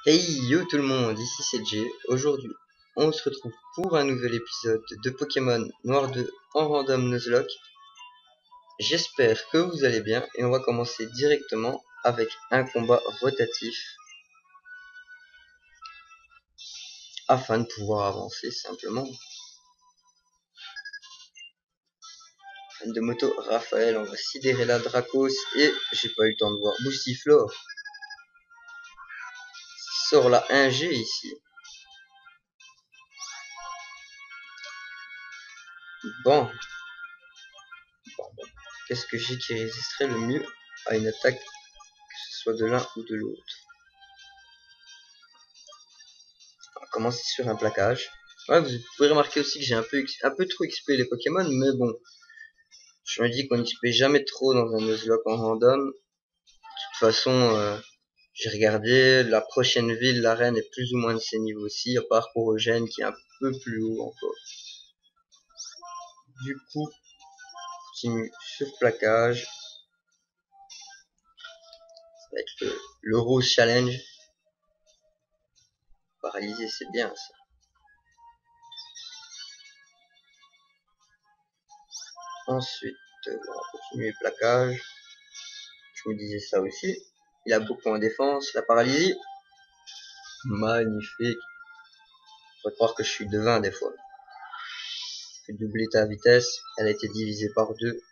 Hey yo tout le monde, ici c'est Jay. Aujourd'hui, on se retrouve pour un nouvel épisode de Pokémon Noir 2 en Random Nuzlocke. J'espère que vous allez bien et on va commencer directement avec un combat rotatif afin de pouvoir avancer simplement. Fan de moto, Raphaël, on va sidérer la Dracos et j'ai pas eu le temps de voir Boostiflore. Sort la 1G ici. Bon. Qu'est-ce que j'ai qui résisterait le mieux à une attaque, que ce soit de l'un ou de l'autre? On va commencer sur un plaquage. Ouais, vous pouvez remarquer aussi que j'ai un peu trop XP les Pokémon, mais bon. Je me dis qu'on XP jamais trop dans un Nuzlocke en random. De toute façon, j'ai regardé, la prochaine ville, l'arène est plus ou moins de ces niveaux-ci, à part Orogène qui est un peu plus haut encore. Du coup, on continue sur plaquage. Ça va être le Rose Challenge. Paralysé, c'est bien ça. Ensuite, on va continuer plaquage. Je me disais ça aussi. Il a beaucoup en défense. La paralysie. Magnifique. Faut croire que je suis devin des fois. Je vais doubler ta vitesse. Elle a été divisée par 2.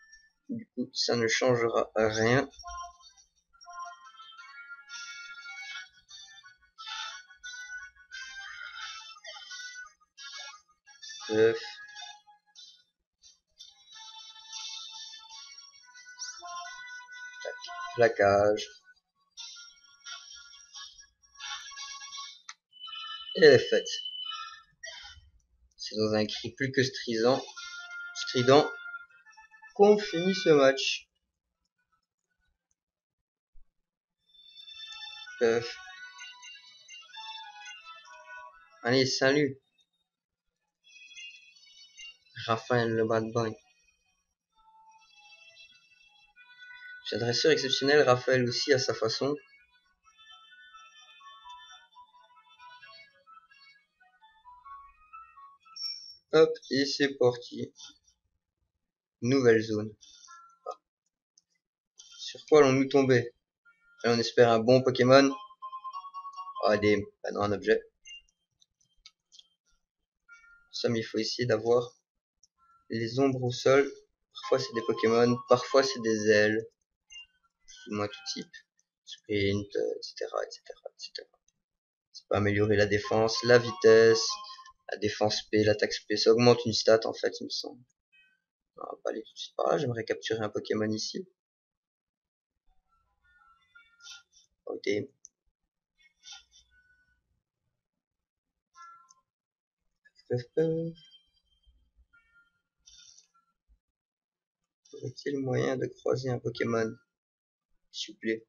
Du coup, ça ne changera rien. Bref. Plaquage. Et elle est faite. C'est dans un cri plus que strident qu'on finit ce match. Allez, salut. Raphaël le bad boy. J'ai un dresseur exceptionnel, Raphaël aussi à sa façon. Hop, et c'est parti. Nouvelle zone. Sur quoi allons-nous tomber? Et on espère un bon Pokémon. Ah, non, un objet. Ça, mais il faut essayer d'avoir les ombres au sol. Parfois c'est des Pokémon, parfois c'est des ailes. Plus ou moins tout type. Sprint, etc., etc., etc. Ça peut améliorer la défense, la vitesse, la défense P, l'attaque P. Ça augmente une stat en fait, il me semble. On va pas aller tout de suite par là, j'aimerais capturer un Pokémon ici. Ok. Aurait-il moyen de croiser un Pokémon, s'il vous plaît?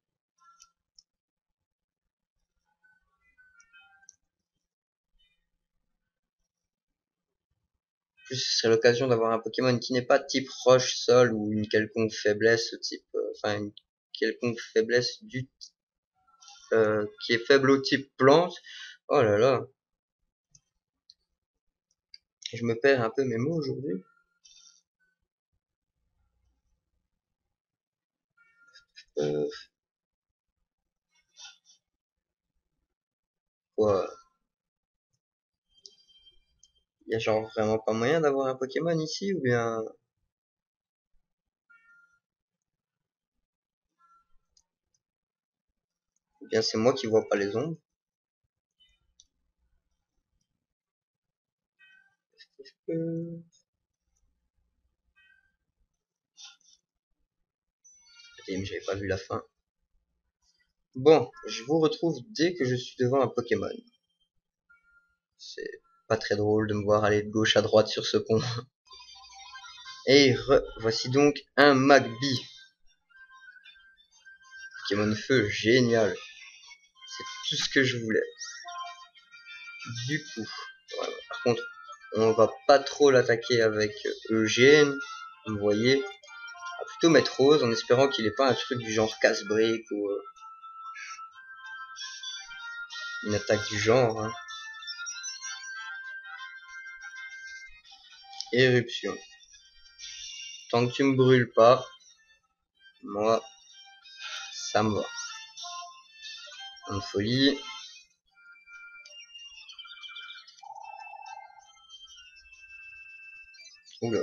Plus ce serait l'occasion d'avoir un Pokémon qui n'est pas type roche, sol ou une quelconque faiblesse type, enfin une quelconque faiblesse du qui est faible au type plante. Oh là là, je me perds un peu mes mots aujourd'hui. Quoi? Il y a genre vraiment pas moyen d'avoir un Pokémon ici ou bien c'est moi qui vois pas les ombres. Mais j'avais pas vu la fin. Bon, je vous retrouve dès que je suis devant un Pokémon. C'est pas très drôle de me voir aller de gauche à droite sur ce pont. Et voici donc un Magby. Pokémon feu, génial. C'est tout ce que je voulais. Du coup, voilà. Par contre, on va pas trop l'attaquer avec Eugène. Vous voyez, on va plutôt mettre Rose en espérant qu'il ait pas un truc du genre casse-brique ou une attaque du genre, hein. Éruption. Tant que tu me brûles pas, moi, ça me va. En folie. Oula.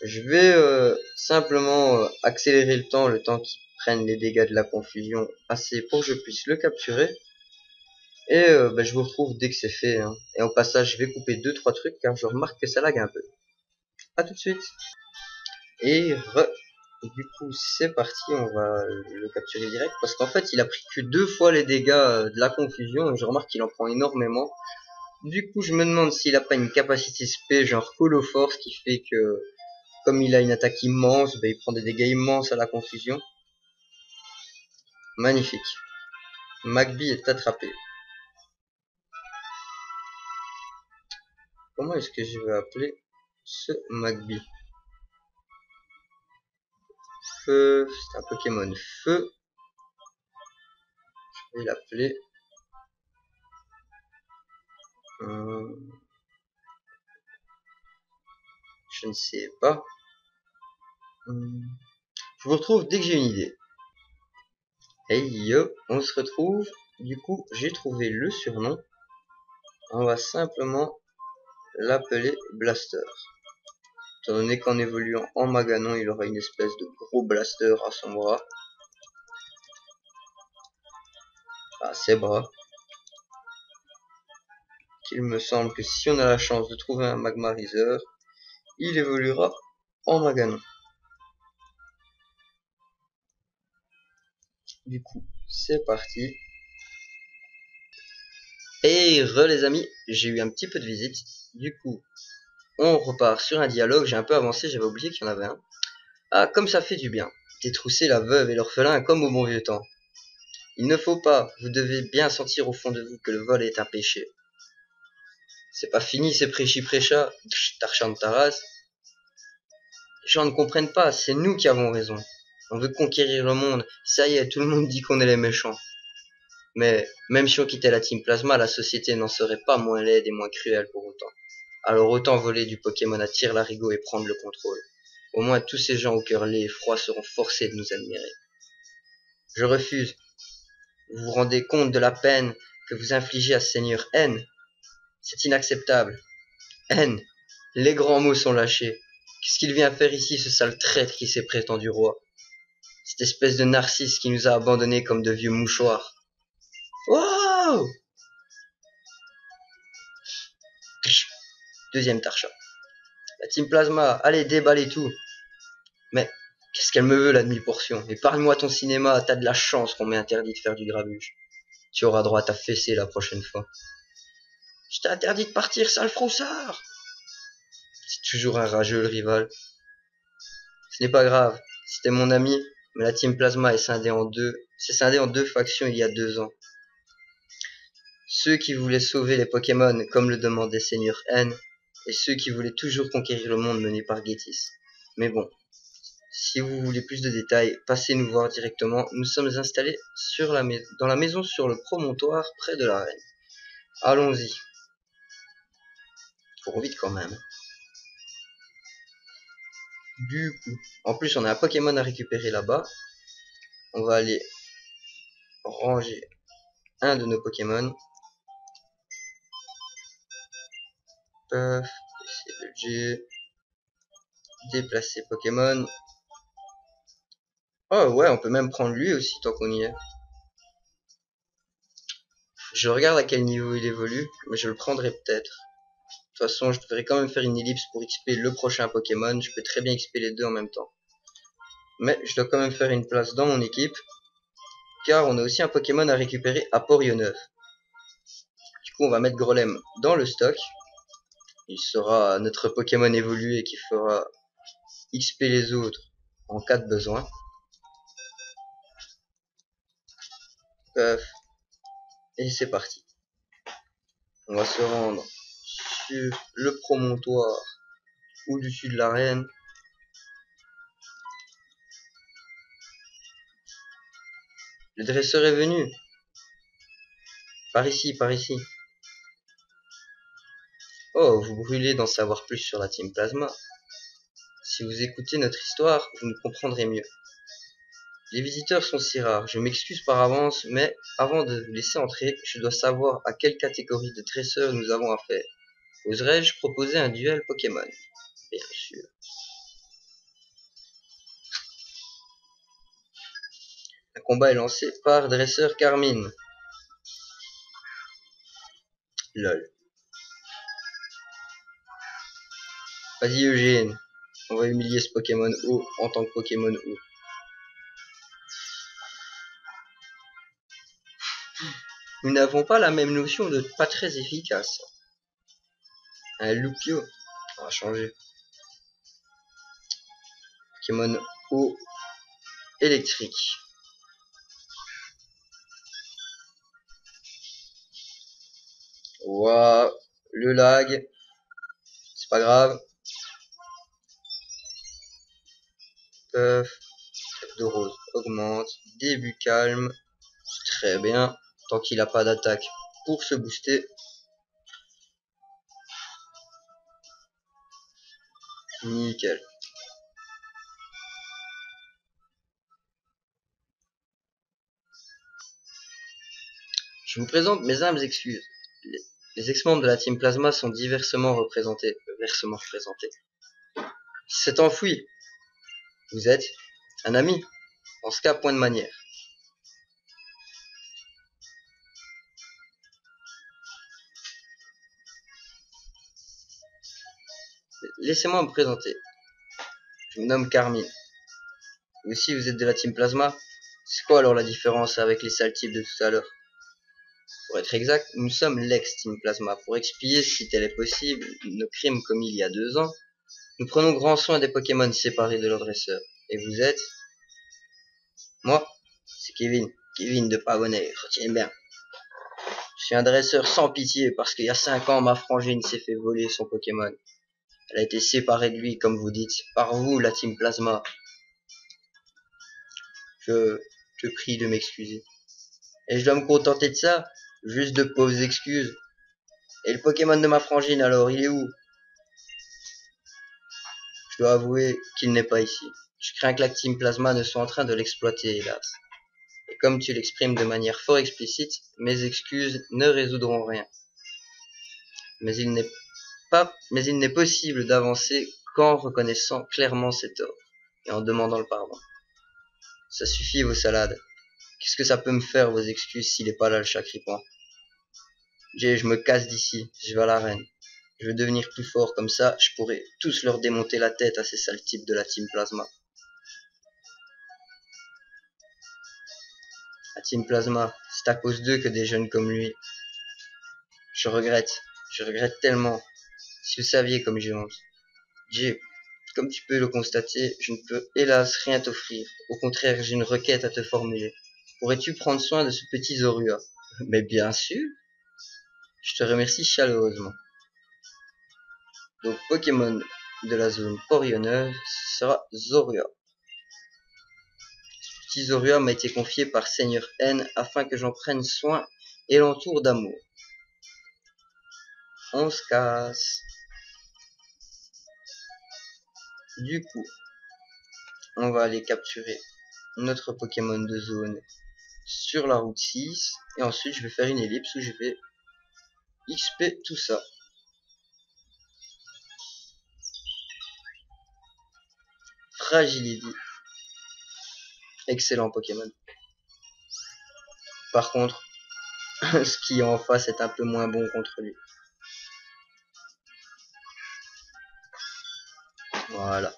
Je vais simplement accélérer le temps qu'il prenne les dégâts de la confusion assez pour que je puisse le capturer. Et je vous retrouve dès que c'est fait, hein. Et au passage, je vais couper 2-3 trucs car je remarque que ça lag un peu. A tout de suite. Et du coup, c'est parti, on va le capturer direct. Parce qu'en fait, il a pris que 2 fois les dégâts de la confusion. Et je remarque qu'il en prend énormément. Du coup, je me demande s'il a pas une capacité spé genre Call of Force qui fait que, comme il a une attaque immense, il prend des dégâts immenses à la confusion. Magnifique. Magby est attrapé. Comment est-ce que je vais appeler ce Magby? Feu, c'est un Pokémon feu. Je vais l'appeler... je ne sais pas. Je vous retrouve dès que j'ai une idée. Hey yo, on se retrouve. Du coup, j'ai trouvé le surnom. On va simplement l'appeler Blaster. Étant donné qu'en évoluant en Maganon, il aura une espèce de gros blaster à son bras. À ses bras. Il me semble que si on a la chance de trouver un Magmarizer, il évoluera en Maganon. Du coup, c'est parti. Et les amis, j'ai eu un petit peu de visite. Du coup, on repart sur un dialogue. J'ai un peu avancé, j'avais oublié qu'il y en avait un. Ah, comme ça fait du bien. Détrousser la veuve et l'orphelin comme au bon vieux temps. Il ne faut pas, vous devez bien sentir au fond de vous que le vol est un péché. C'est pas fini, c'est prêchi-prêcha, Tarchan de Taras. Les gens ne comprennent pas, c'est nous qui avons raison. On veut conquérir le monde, ça y est, tout le monde dit qu'on est les méchants. Mais même si on quittait la Team Plasma, la société n'en serait pas moins laide et moins cruelle pour autant. Alors autant voler du Pokémon à tire-larigot et prendre le contrôle. Au moins tous ces gens au cœur laid et froid seront forcés de nous admirer. Je refuse. Vous vous rendez compte de la peine que vous infligez à ce Seigneur N? C'est inacceptable. N, les grands mots sont lâchés. Qu'est-ce qu'il vient faire ici, ce sale traître qui s'est prétendu roi? Cette espèce de narcisse qui nous a abandonnés comme de vieux mouchoirs. Wow! Deuxième Tarcha. La Team Plasma, allez, déballez tout. Mais, qu'est-ce qu'elle me veut, la demi-portion? Épargne-moi ton cinéma, t'as de la chance qu'on m'ait interdit de faire du grabuge. Tu auras droit à ta fessée la prochaine fois. Je t'ai interdit de partir, sale froussard! C'est toujours un rageux, le rival. Ce n'est pas grave, c'était mon ami, mais la Team Plasma est scindée en deux. C'est scindé en deux factions il y a 2 ans. Ceux qui voulaient sauver les Pokémon, comme le demandait Seigneur N, et ceux qui voulaient toujours conquérir le monde menés par Getis. Mais bon, si vous voulez plus de détails, passez nous voir directement. Nous sommes installés dans la maison sur le promontoire près de l'arène. Allons-y. Cours vite quand même. Du coup, en plus on a un Pokémon à récupérer là-bas. On va aller ranger un de nos Pokémon. Puff, G, déplacer Pokémon. Oh ouais, on peut même prendre lui aussi tant qu'on y est. Je regarde à quel niveau il évolue, mais je le prendrai peut-être. De toute façon, je devrais quand même faire une ellipse pour XP le prochain Pokémon. Je peux très bien XP les deux en même temps. Mais je dois quand même faire une place dans mon équipe, car on a aussi un Pokémon à récupérer à Port-Neuf. Du coup, on va mettre Grolem dans le stock. Il sera notre Pokémon évolué qui fera XP les autres en cas de besoin. Et c'est parti. On va se rendre sur le promontoire au-dessus de l'arène. Le dresseur est venu. Par ici, par ici. Oh, vous brûlez d'en savoir plus sur la Team Plasma. Si vous écoutez notre histoire, vous nous comprendrez mieux. Les visiteurs sont si rares, je m'excuse par avance, mais avant de vous laisser entrer, je dois savoir à quelle catégorie de dresseurs nous avons affaire. Oserais-je proposer un duel Pokémon? Bien sûr. Un combat est lancé par dresseur Carmine. Lol. Vas-y Eugène, on va humilier ce Pokémon haut en tant que Pokémon haut. Nous n'avons pas la même notion de pas très efficace. Un Lupio, on va changer. Pokémon haut électrique. Waouh, le lag, c'est pas grave. Puff, tête de rose augmente, début calme, très bien, tant qu'il n'a pas d'attaque pour se booster. Nickel. Je vous présente mes humbles excuses. Les ex-membres de la Team Plasma sont diversement représentés. C'est enfoui. Vous êtes un ami. En ce cas, point de manière. Laissez-moi me présenter. Je me nomme Carmine. Vous aussi, vous êtes de la Team Plasma? C'est quoi alors la différence avec les sales types de tout à l'heure? Pour être exact, nous sommes l'ex-Team Plasma. Pour expier, si tel est possible, nos crimes commis il y a 2 ans, nous prenons grand soin des Pokémon séparés de leurs dresseurs. Et vous êtes? Moi, c'est Kevin. Kevin de Pavonnet, retiens bien. Je suis un dresseur sans pitié parce qu'il y a 5 ans, ma frangine s'est fait voler son Pokémon. Elle a été séparée de lui, comme vous dites, par vous, la Team Plasma. Je te prie de m'excuser. Et je dois me contenter de ça? Juste de pauvres excuses. Et le Pokémon de ma frangine alors, il est où? Je dois avouer qu'il n'est pas ici. Je crains que la Team Plasma ne soit en train de l'exploiter, hélas. Et comme tu l'exprimes de manière fort explicite, mes excuses ne résoudront rien. Mais il n'est possible d'avancer qu'en reconnaissant clairement ses torts et en demandant le pardon. Ça suffit vos salades. Qu'est-ce que ça peut me faire vos excuses s'il n'est pas là le chat cripant? Je me casse d'ici, je vais à l'arène. Je veux devenir plus fort, comme ça je pourrai tous leur démonter la tête à ces sales types de la Team Plasma. La Team Plasma, c'est à cause d'eux que des jeunes comme lui. Je regrette tellement. Si vous saviez comme j'ai honte. Jay, comme tu peux le constater, je ne peux hélas rien t'offrir. Au contraire, j'ai une requête à te formuler. Pourrais-tu prendre soin de ce petit Zorua? Mais bien sûr. Je te remercie chaleureusement. Donc Pokémon de la zone Porionneuse sera Zorua. Ce petit Zorua m'a été confié par Seigneur N afin que j'en prenne soin et l'entoure d'amour. On se casse. Du coup, on va aller capturer notre Pokémon de zone sur la route 6 et ensuite je vais faire une ellipse où je vais XP tout ça. Fragility. Excellent Pokémon. Par contre, ce qui est en face est un peu moins bon contre lui. Voilà.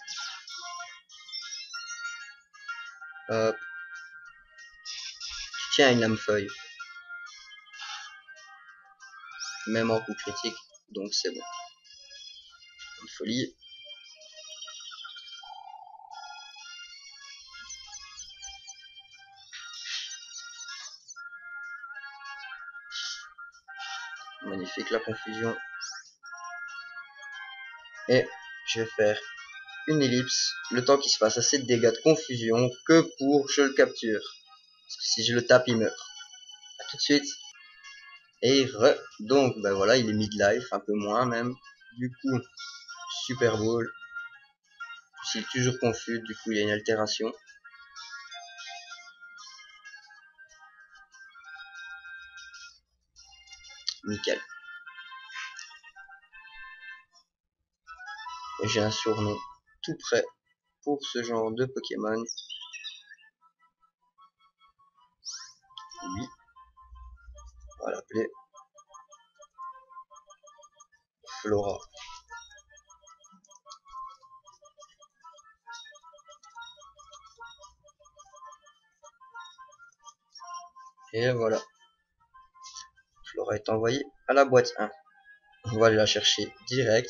Hop. Tu tiens une lame feuille. Même en coup critique. Donc c'est bon. Une folie. Magnifique la confusion. Et je vais faire une ellipse. Le temps qu'il se fasse assez de dégâts de confusion que pour je le capture. Parce que si je le tape, il meurt. A tout de suite. Et donc ben voilà, il est midlife, un peu moins même. Du coup, Super Bowl. Je suis toujours confus, du coup il y a une altération. Nickel. Et j'ai un surnom tout prêt pour ce genre de Pokémon. Oui, on va l'appeler Flora. Et voilà, Flora est envoyée à la boîte 1. On va aller la chercher direct.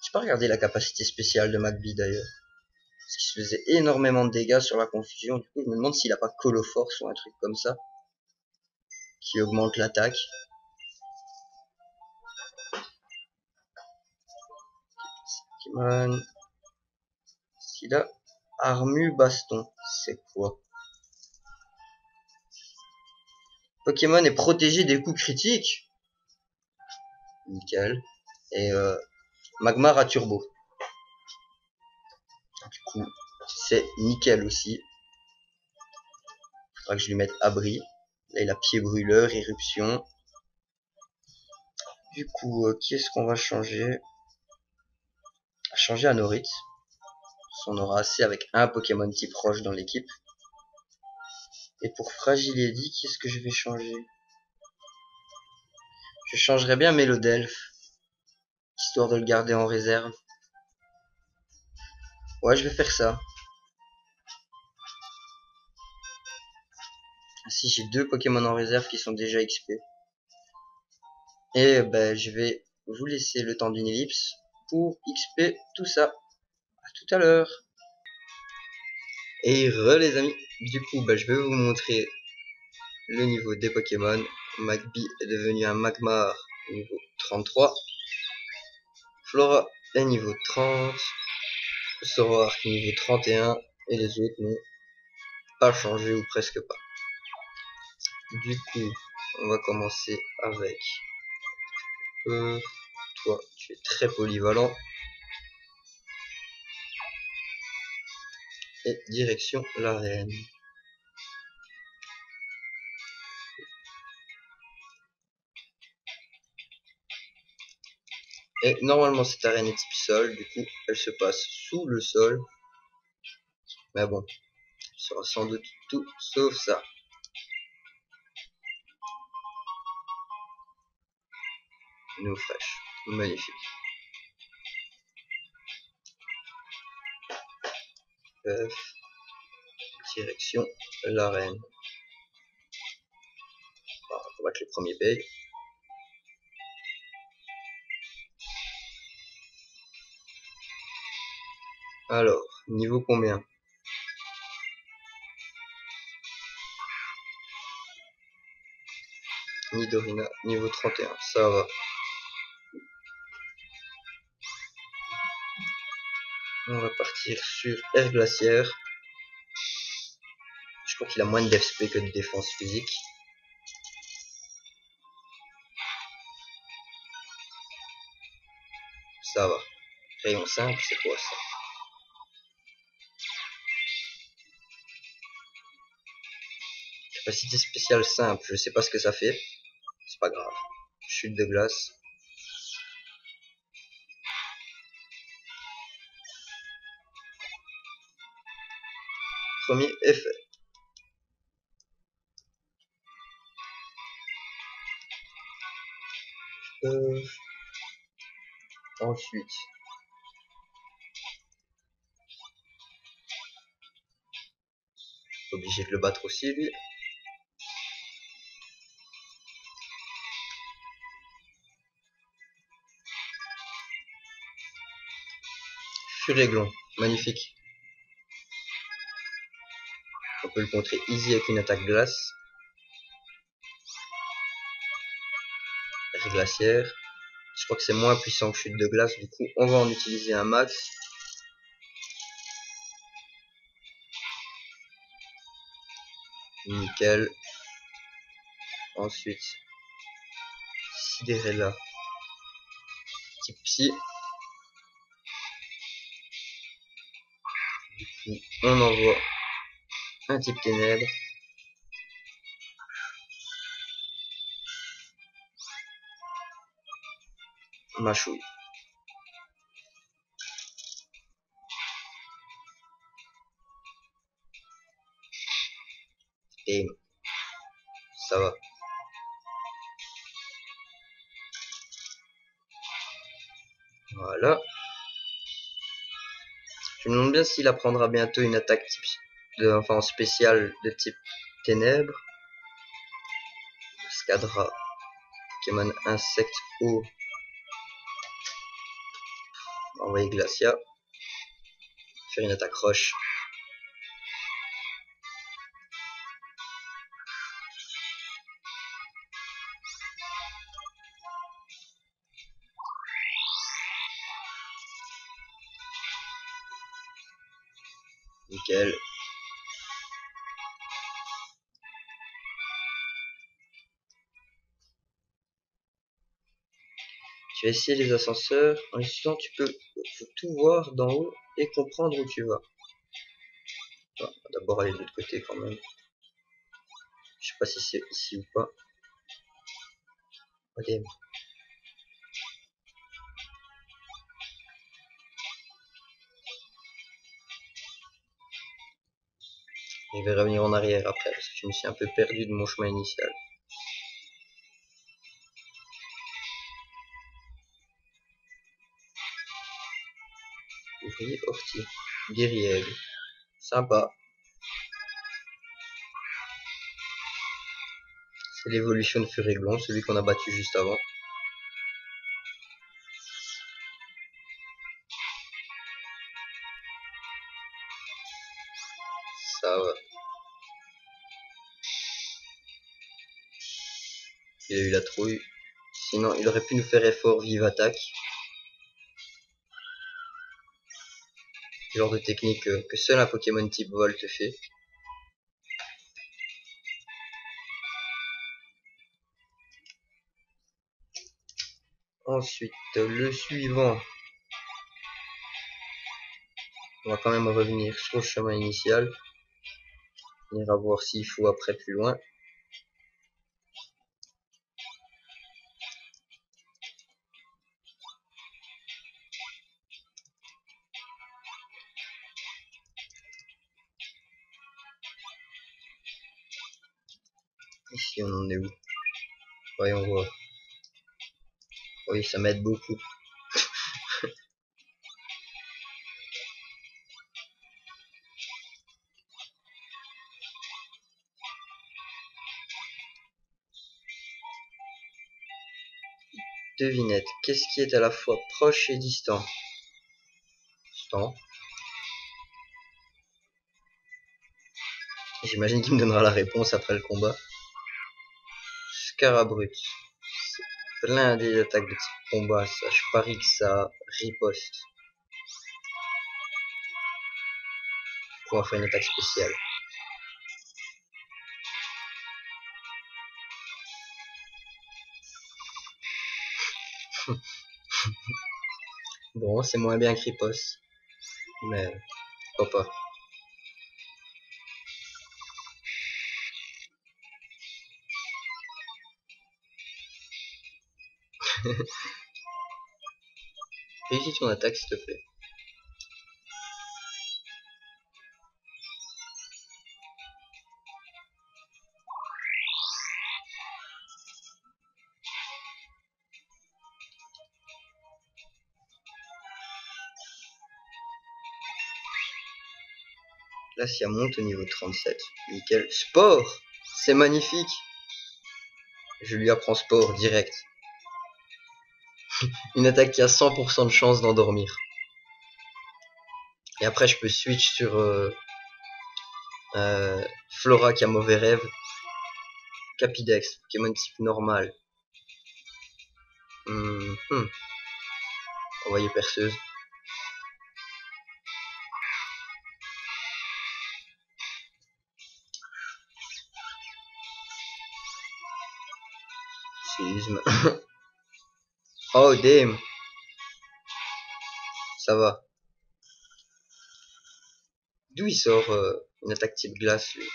J'ai pas regardé la capacité spéciale de McBee d'ailleurs. Parce qu'il se faisait énormément de dégâts sur la confusion. Du coup, je me demande s'il a pas Coloforce ou un truc comme ça. Qui augmente l'attaque. Pokémon. S'il a Armu Baston. C'est quoi? Pokémon est protégé des coups critiques. Nickel. Et Magmar à Turbo. Du coup, c'est nickel aussi. Faudra que je lui mette abri. Là, il a pied brûleur, éruption. Du coup, qui est-ce qu'on va changer? Changer à Norit. On aura assez avec un Pokémon type roche dans l'équipe. Et pour Fragiledy, qu'est-ce que je vais changer? Je changerais bien Mélodelph, histoire de le garder en réserve. Ouais, je vais faire ça. Ainsi, j'ai deux Pokémon en réserve qui sont déjà XP. Et ben, je vais vous laisser le temps d'une ellipse pour XP tout ça. À tout à l'heure. Et les amis, du coup, ben, je vais vous montrer le niveau des Pokémon. Magby est devenu un Magmar niveau 33. Flora est niveau 30. Zoroark niveau 31. Et les autres n'ont pas changé ou presque pas. Du coup, on va commencer avec toi, tu es très polyvalent. Et direction l'arène. Et normalement cette arène est type sol, du coup elle se passe sous le sol. Mais bon, ce sera sans doute tout sauf ça. Une eau fraîche, magnifique. Direction l'arène. On va combattre le premier paye. Alors, niveau combien? Nidorina, niveau 31, ça va. On va partir sur Air Glaciaire. Je crois qu'il a moins de DFSP que de défense physique. Ça va. Rayon 5, c'est quoi ça? Capacité spéciale simple, je sais pas ce que ça fait. C'est pas grave. Chute de glace. Premier effet. Ensuite. Obligé de le battre aussi lui. Furéglon, magnifique. On peut le contrer easy avec une attaque glace. Air glaciaire. Je crois que c'est moins puissant que chute de glace, du coup on va en utiliser un max. Nickel. Ensuite, Sidérella, type psy. Du coup, on envoie un type ténèbres. Machouille. Et ça va. Voilà. Je me demande bien s'il apprendra bientôt une attaque type enfin spéciale de type ténèbres. Scadra. Pokémon insecte eau. On va envoyer Glacia. Faire une attaque roche. Nickel. Tu vas essayer les ascenseurs. En utilisant, tu peux tout voir d'en haut et comprendre où tu vas. On va d'abord aller de l'autre côté quand même. Je sais pas si c'est ici ou pas. Ok. Je vais revenir en arrière après parce que je me suis un peu perdu de mon chemin initial. Ouvrier Ortie. Guerrier. Sympa. C'est l'évolution de Furéglon, celui qu'on a battu juste avant. Ça va. Il a eu la trouille. Sinon, il aurait pu nous faire effort vive attaque. Genre de technique que seul un Pokémon type vol te fait. Ensuite, le suivant. On va quand même revenir sur le chemin initial. On ira voir s'il faut après plus loin. Ici, on en est où? Voyons voir. Oui, ça m'aide beaucoup. Devinette, qu'est-ce qui est à la fois proche et distant? Distant. J'imagine qu'il me donnera la réponse après le combat. Scarabrut. C'est plein des attaques de type combat, ça. Je parie que ça riposte. Pour en faire une attaque spéciale. Bon, c'est moins bien que riposte. Mais pourquoi pas. Réussis ton attaque s'il te plaît. Là, si elle monte au niveau 37. Nickel. Sport! C'est magnifique! Je lui apprends sport direct. Une attaque qui a 100% de chance d'endormir. Et après, je peux switch sur Flora qui a mauvais rêve. Capidex, Pokémon type normal. Envoyé perceuse. prisme. Oh damn. Ça va. D'où il sort une attaque type glace lui?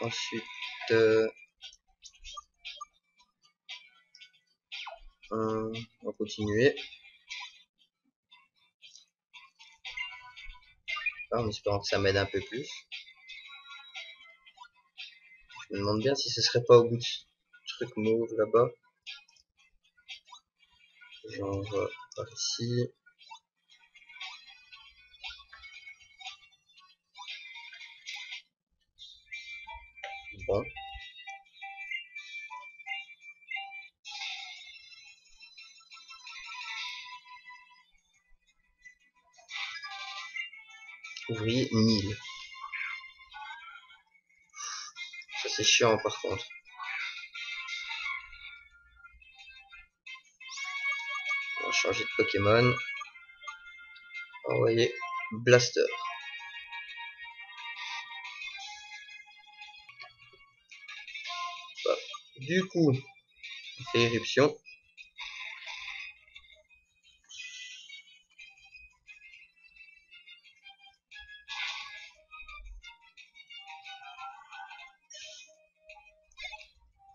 Ensuite on va continuer. En espérant que ça m'aide un peu plus. Je me demande bien si ce serait pas au bout de ce truc mauve là-bas. Genre par ici. Bon. Ouvrier Nil. Ça c'est chiant par contre. On va changer de Pokémon. Envoyer Blaster. Bah, du coup, on fait éruption.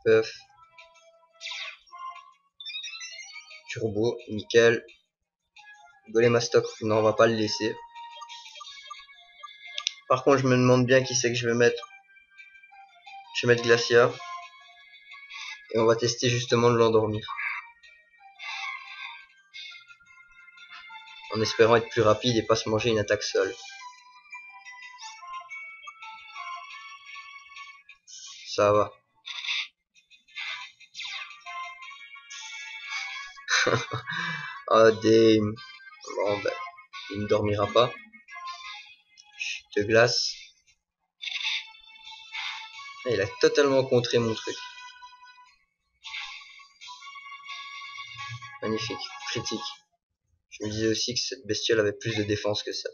Puff. Turbo, nickel. Golemastoc, non, on va pas le laisser. Par contre, je me demande bien qui c'est que je vais mettre. Je vais mettre Glacia. Et on va tester justement de l'endormir. En espérant être plus rapide et pas se manger une attaque seule. Ça va. Oh damn. Bon ben, il ne dormira pas. Chute de glace. Et il a totalement contré mon truc. Magnifique. Critique. Je me disais aussi que cette bestiole avait plus de défense que ça.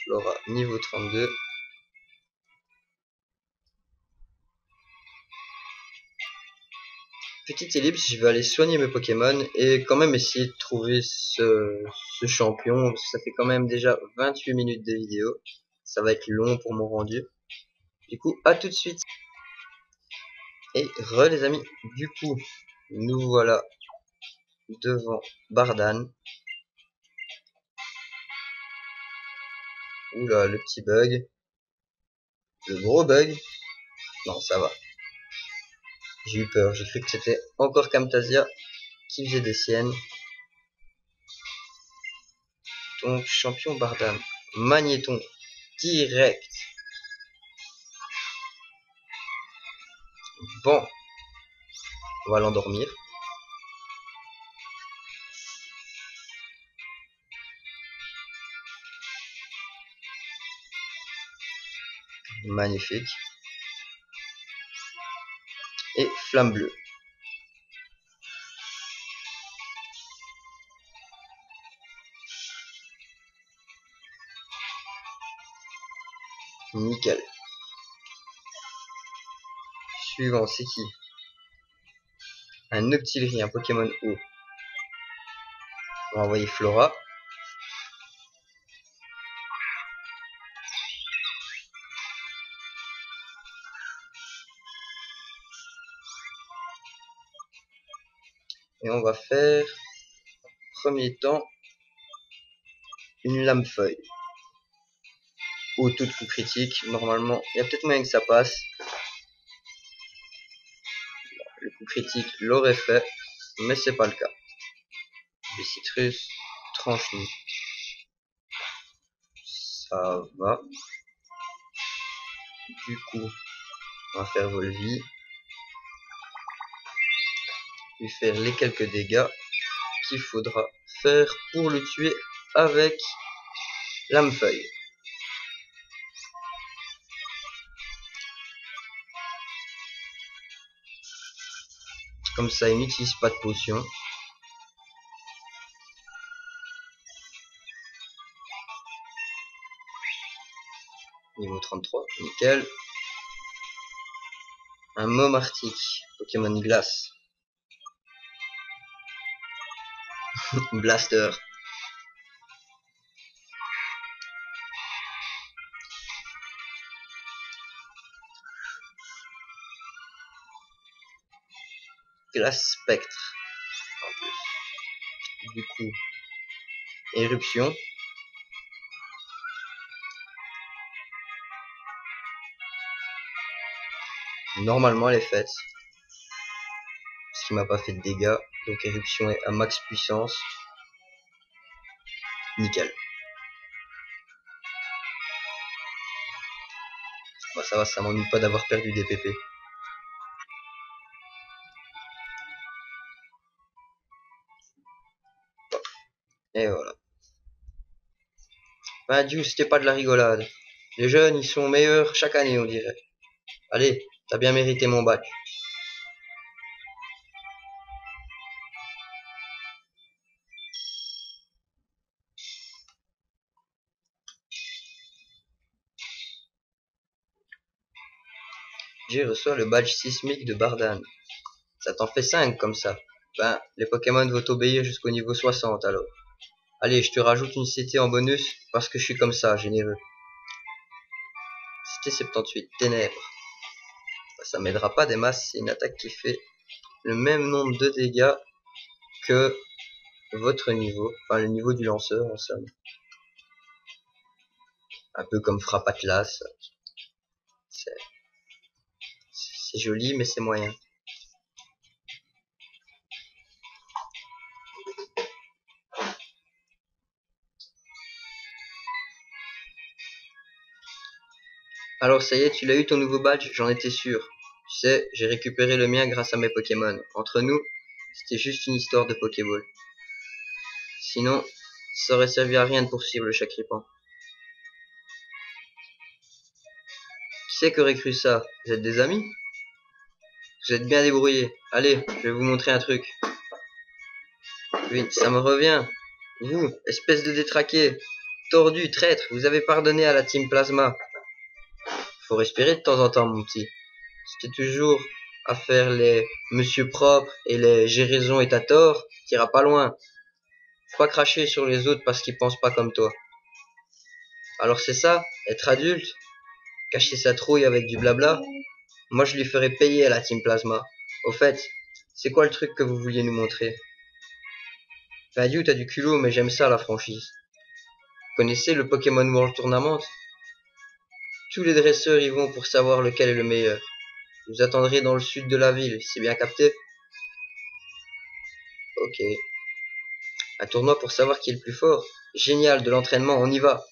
Flora, niveau 32. Petite ellipse, je vais aller soigner mes Pokémon et quand même essayer de trouver ce champion. Ça fait quand même déjà 28 minutes de vidéo. Ça va être long pour mon rendu. Du coup, à tout de suite. Et les amis, du coup, nous voilà devant Bardan. Oula, le petit bug. Le gros bug. Non, ça va. J'ai eu peur, j'ai cru que c'était encore Camtasia qui faisait des siennes. Donc, champion Bardan. Magnéton. Direct. Bon. On va l'endormir. Magnifique. Et flamme bleue. Nickel. Suivant, c'est qui? Un Octillerie, un Pokémon haut. On va envoyer Flora. Et on va faire, premier temps, une lame feuille. Au tout coup critique. Normalement, il y a peut-être moyen que ça passe. Le coup critique l'aurait fait, mais c'est pas le cas. Des citrus, tranche-nous. Ça va. Du coup, on va faire Volvi. Lui faire les quelques dégâts qu'il faudra faire pour le tuer avec lame feuille. Comme ça, il n'utilise pas de potion. Niveau 33, nickel. Un môme arctique, Pokémon glace. Blaster. Glace spectre. En plus. Du coup, éruption. Normalement elle est faite. Parce qu'il m'a pas fait de dégâts. Donc éruption est à max puissance. Nickel. Bah, ça va, ça m'ennuie pas d'avoir perdu des PP. Et voilà. Bah Dieu, c'était pas de la rigolade. Les jeunes, ils sont meilleurs chaque année, on dirait. Allez, t'as bien mérité mon badge. J'ai reçu le badge sismique de Bardan. Ça t'en fait 5 comme ça. Ben, les Pokémon vont t'obéir jusqu'au niveau 60 alors. Allez, je te rajoute une CT en bonus parce que je suis comme ça, généreux. CT 78, ténèbres. Ben, ça m'aidera pas des masses, c'est une attaque qui fait le même nombre de dégâts que votre niveau, enfin le niveau du lanceur en somme. Un peu comme Frappe Atlas. C'est joli mais c'est moyen. Alors ça y est, tu l'as eu ton nouveau badge, j'en étais sûr. Tu sais, j'ai récupéré le mien grâce à mes Pokémon. Entre nous, c'était juste une histoire de Pokéball. Sinon, ça aurait servi à rien de poursuivre le Chakripan. Qui c'est qui aurait cru ça? Vous êtes des amis? Vous êtes bien débrouillés. Allez, je vais vous montrer un truc. Oui, ça me revient. Vous, espèce de détraqué, tordu, traître, vous avez pardonné à la Team Plasma. Faut respirer de temps en temps, mon petit. C'était toujours à faire les monsieur propres et les j'ai raison et t'as tort, t'iras pas loin. Faut pas cracher sur les autres parce qu'ils pensent pas comme toi. Alors c'est ça, être adulte, cacher sa trouille avec du blabla. Moi je lui ferai payer à la Team Plasma. Au fait, c'est quoi le truc que vous vouliez nous montrer? Radiou, t'as du culot, mais j'aime ça la franchise. Vous connaissez le Pokémon World Tournament? Tous les dresseurs y vont pour savoir lequel est le meilleur. Vous attendrez dans le sud de la ville, c'est bien capté? Ok. Un tournoi pour savoir qui est le plus fort. Génial, de l'entraînement, on y va.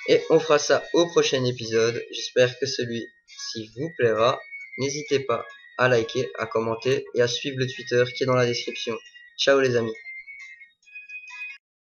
Et on fera ça au prochain épisode. J'espère que celui-ci vous plaira. N'hésitez pas à liker, à commenter et à suivre le Twitter qui est dans la description. Ciao les amis.